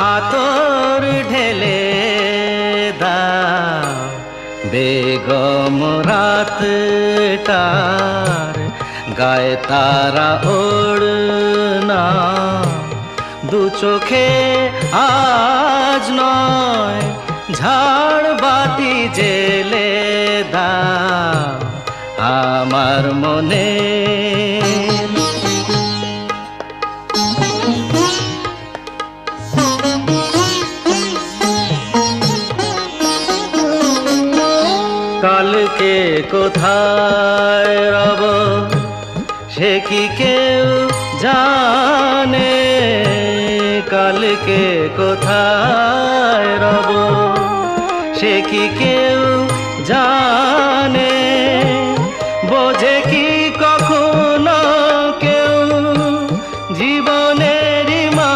আতর ঢেলে দাও বেগম রাতটার গায়ে তারা ওড়না দু চোখে আজ নয় ঝাড় বাতি জেলে দাও আমার মনে কালকে কোথায় রব সে কি কেউ জানে কালকে কোথায় রব সে কি কেউ জানে